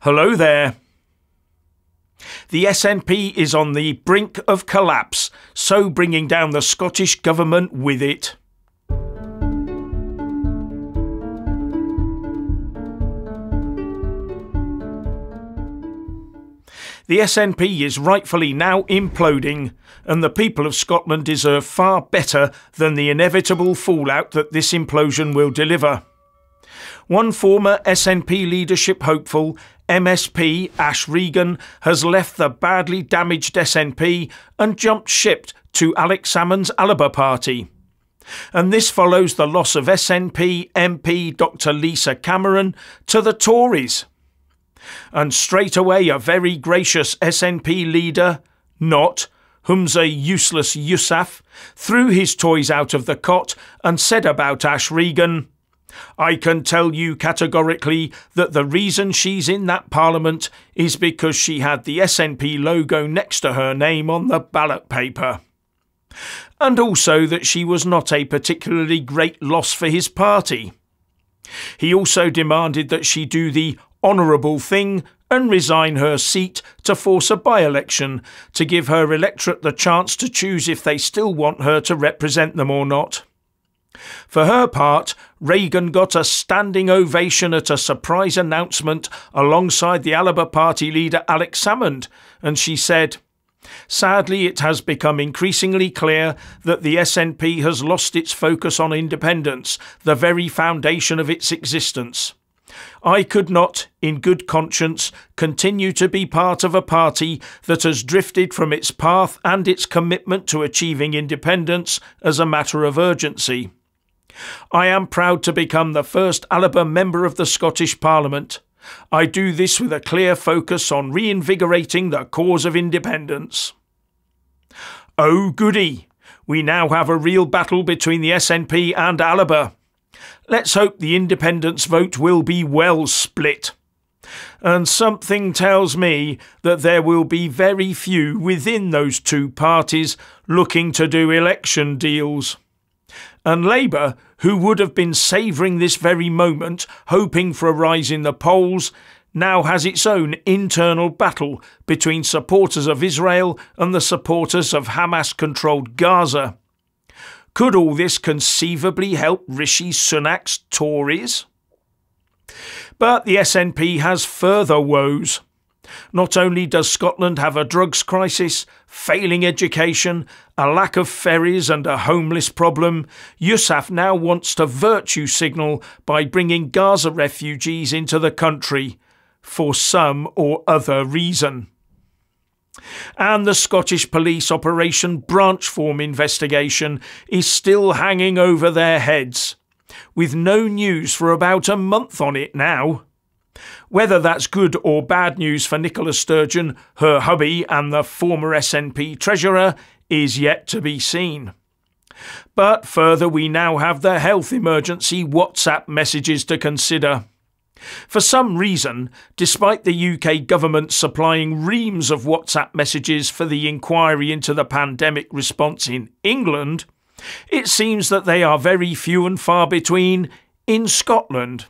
Hello there. The SNP is on the brink of collapse, so bringing down the Scottish Government with it. The SNP is rightfully now imploding, and the people of Scotland deserve far better than the inevitable fallout that this implosion will deliver. One former SNP leadership hopeful, MSP Ash Regan, has left the badly damaged SNP and jumped ship to Alex Salmond's Labour Party. And this follows the loss of SNP MP Dr Lisa Cameron to the Tories. And straight away a very gracious SNP leader, not Humza Useless Yousaf, threw his toys out of the cot and said about Ash Regan, "I can tell you categorically that the reason she's in that parliament is because she had the SNP logo next to her name on the ballot paper. And also that she was not a particularly great loss for his party." He also demanded that she do the honourable thing and resign her seat to force a by-election to give her electorate the chance to choose if they still want her to represent them or not. For her part, Regan got a standing ovation at a surprise announcement alongside the Labour Party leader Alex Salmond, and she said, "Sadly, it has become increasingly clear that the SNP has lost its focus on independence, the very foundation of its existence. I could not, in good conscience, continue to be part of a party that has drifted from its path and its commitment to achieving independence as a matter of urgency. I am proud to become the first Labour member of the Scottish Parliament. I do this with a clear focus on reinvigorating the cause of independence." Oh goody! We now have a real battle between the SNP and Labour. Let's hope the independence vote will be well split. And something tells me that there will be very few within those two parties looking to do election deals. And Labour, who would have been savouring this very moment, hoping for a rise in the polls, now has its own internal battle between supporters of Israel and the supporters of Hamas-controlled Gaza. Could all this conceivably help Rishi Sunak's Tories? But the SNP has further woes. Not only does Scotland have a drugs crisis, failing education, a lack of ferries and a homeless problem, Yousaf now wants to virtue signal by bringing Gaza refugees into the country, for some or other reason. And the Scottish Police Operation Branchform investigation is still hanging over their heads, with no news for about a month on it now. Whether that's good or bad news for Nicola Sturgeon, her hubby and the former SNP treasurer is yet to be seen. But further, we now have the health emergency WhatsApp messages to consider. For some reason, despite the UK government supplying reams of WhatsApp messages for the inquiry into the pandemic response in England, it seems that they are very few and far between in Scotland.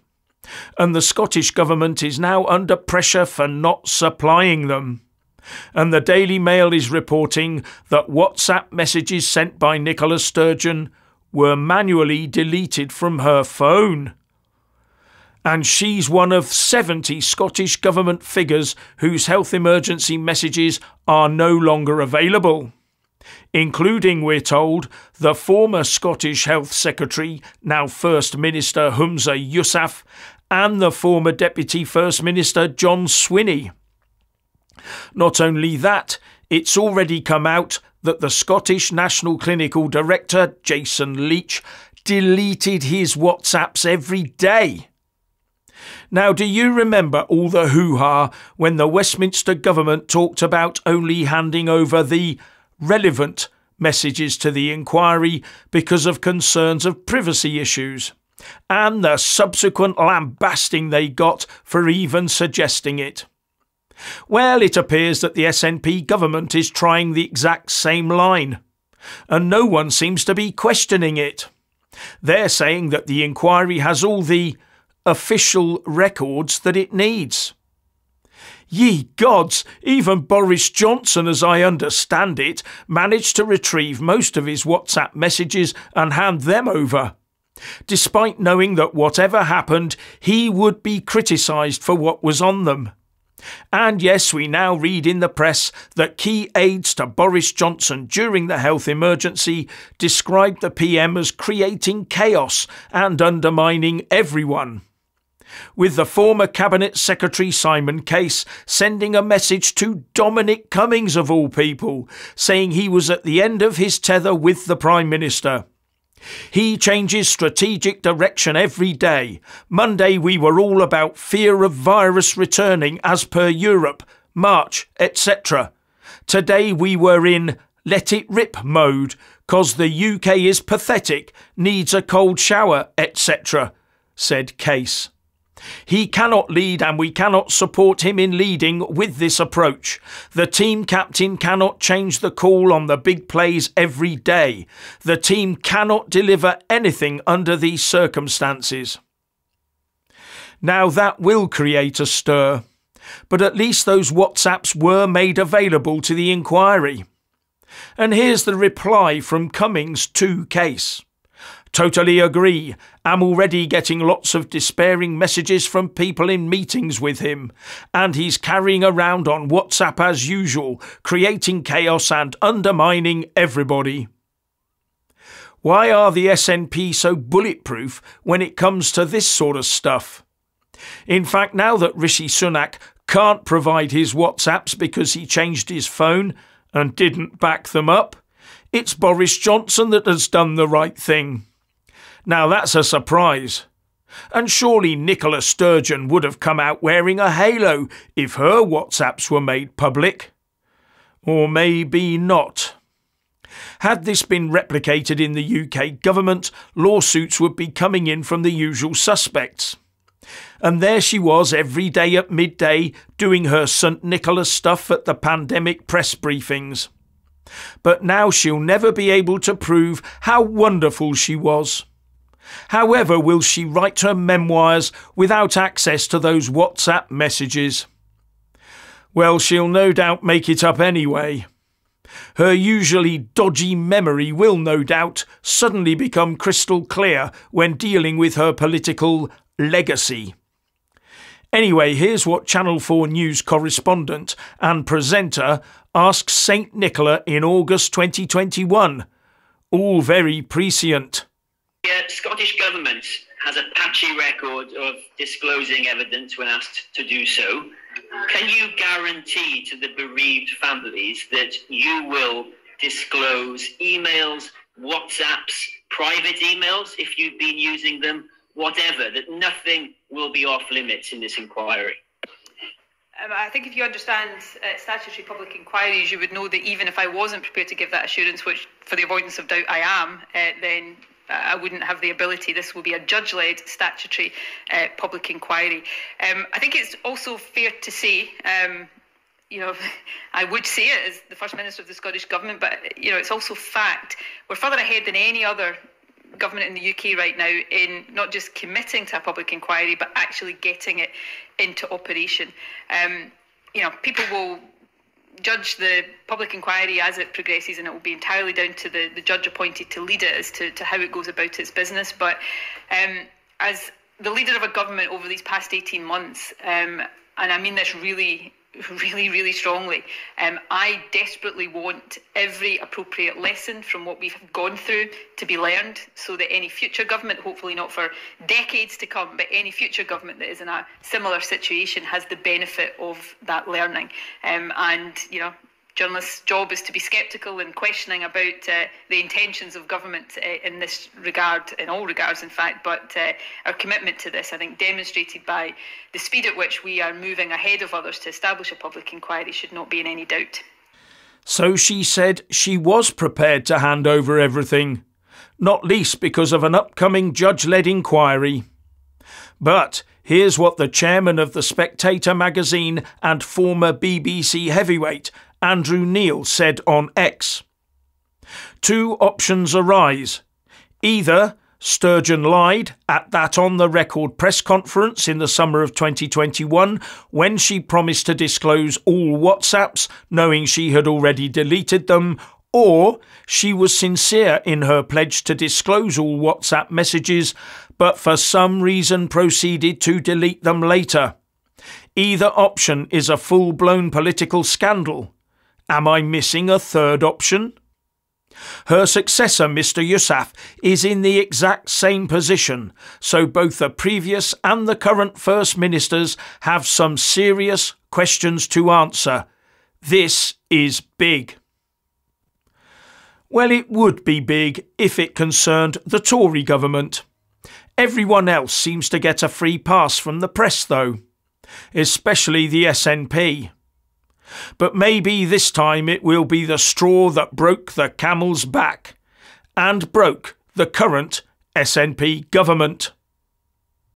And the Scottish Government is now under pressure for not supplying them. And the Daily Mail is reporting that WhatsApp messages sent by Nicola Sturgeon were manually deleted from her phone. And she's one of 70 Scottish Government figures whose health emergency messages are no longer available, including, we're told, the former Scottish Health Secretary, now First Minister Humza Yousaf, and the former Deputy First Minister John Swinney. Not only that, it's already come out that the Scottish National Clinical Director, Jason Leach, deleted his WhatsApps every day. Now, do you remember all the hoo-ha when the Westminster government talked about only handing over the relevant messages to the inquiry because of concerns of privacy issues, and the subsequent lambasting they got for even suggesting it? Well, it appears that the SNP government is trying the exact same line, and no one seems to be questioning it. They're saying that the inquiry has all the official records that it needs. Ye gods, even Boris Johnson, as I understand it, managed to retrieve most of his WhatsApp messages and hand them over, despite knowing that whatever happened, he would be criticised for what was on them. And yes, we now read in the press that key aides to Boris Johnson during the health emergency described the PM as creating chaos and undermining everyone, with the former Cabinet Secretary Simon Case sending a message to Dominic Cummings of all people, saying he was at the end of his tether with the Prime Minister. He changes strategic direction every day. Monday we were all about fear of virus returning as per Europe, March, etc. Today we were in let it rip mode, 'cause the UK is pathetic, needs a cold shower, etc., said Case. He cannot lead and we cannot support him in leading with this approach. The team captain cannot change the call on the big plays every day. The team cannot deliver anything under these circumstances. Now that will create a stir, but at least those WhatsApps were made available to the inquiry. And here's the reply from Cummings to Case. Totally agree. Am already getting lots of despairing messages from people in meetings with him, and he's carrying around on WhatsApp as usual, creating chaos and undermining everybody. Why are the SNP so bulletproof when it comes to this sort of stuff? In fact, now that Rishi Sunak can't provide his WhatsApps because he changed his phone and didn't back them up, it's Boris Johnson that has done the right thing. Now that's a surprise. And surely Nicola Sturgeon would have come out wearing a halo if her WhatsApps were made public. Or maybe not. Had this been replicated in the UK government, lawsuits would be coming in from the usual suspects. And there she was every day at midday doing her St Nicholas stuff at the pandemic press briefings. But now she'll never be able to prove how wonderful she was. However will she write her memoirs without access to those WhatsApp messages? Well, she'll no doubt make it up anyway. Her usually dodgy memory will no doubt suddenly become crystal clear when dealing with her political legacy. Anyway, here's what Channel 4 News correspondent and presenter asked St Nicola in August 2021. All very prescient. The Scottish Government has a patchy record of disclosing evidence when asked to do so. Can you guarantee to the bereaved families that you will disclose emails, WhatsApps, private emails, if you've been using them, whatever, that nothing will be off limits in this inquiry? I think if you understand statutory public inquiries, you would know that even if I wasn't prepared to give that assurance, which for the avoidance of doubt I am, then I wouldn't have the ability. This will be a judge-led statutory public inquiry. I think it's also fair to say, I would say it as the First Minister of the Scottish Government, but it's also fact. We're further ahead than any other government in the UK right now in not just committing to a public inquiry, but actually getting it into operation. People will judge the public inquiry as it progresses, and it will be entirely down to the judge appointed to lead it as to how it goes about its business. But as the leader of a government over these past 18 months, and I mean this really strongly, I desperately want every appropriate lesson from what we've gone through to be learned, so that any future government, hopefully not for decades to come, but any future government that is in a similar situation has the benefit of that learning. Journalists' job is to be sceptical and questioning about the intentions of government in this regard, in all regards, in fact. But our commitment to this, I think, demonstrated by the speed at which we are moving ahead of others to establish a public inquiry, should not be in any doubt. So she said she was prepared to hand over everything, not least because of an upcoming judge-led inquiry. But here's what the chairman of The Spectator magazine and former BBC heavyweight Andrew Neil said on X. Two options arise. Either Sturgeon lied at that on-the-record press conference in the summer of 2021 when she promised to disclose all WhatsApps, knowing she had already deleted them, or she was sincere in her pledge to disclose all WhatsApp messages, but for some reason proceeded to delete them later. Either option is a full-blown political scandal. Am I missing a third option? Her successor, Mr. Yousaf, is in the exact same position, so both the previous and the current First Ministers have some serious questions to answer. This is big. Well, it would be big if it concerned the Tory government. Everyone else seems to get a free pass from the press, though, especially the SNP. But maybe this time it will be the straw that broke the camel's back and broke the current SNP government.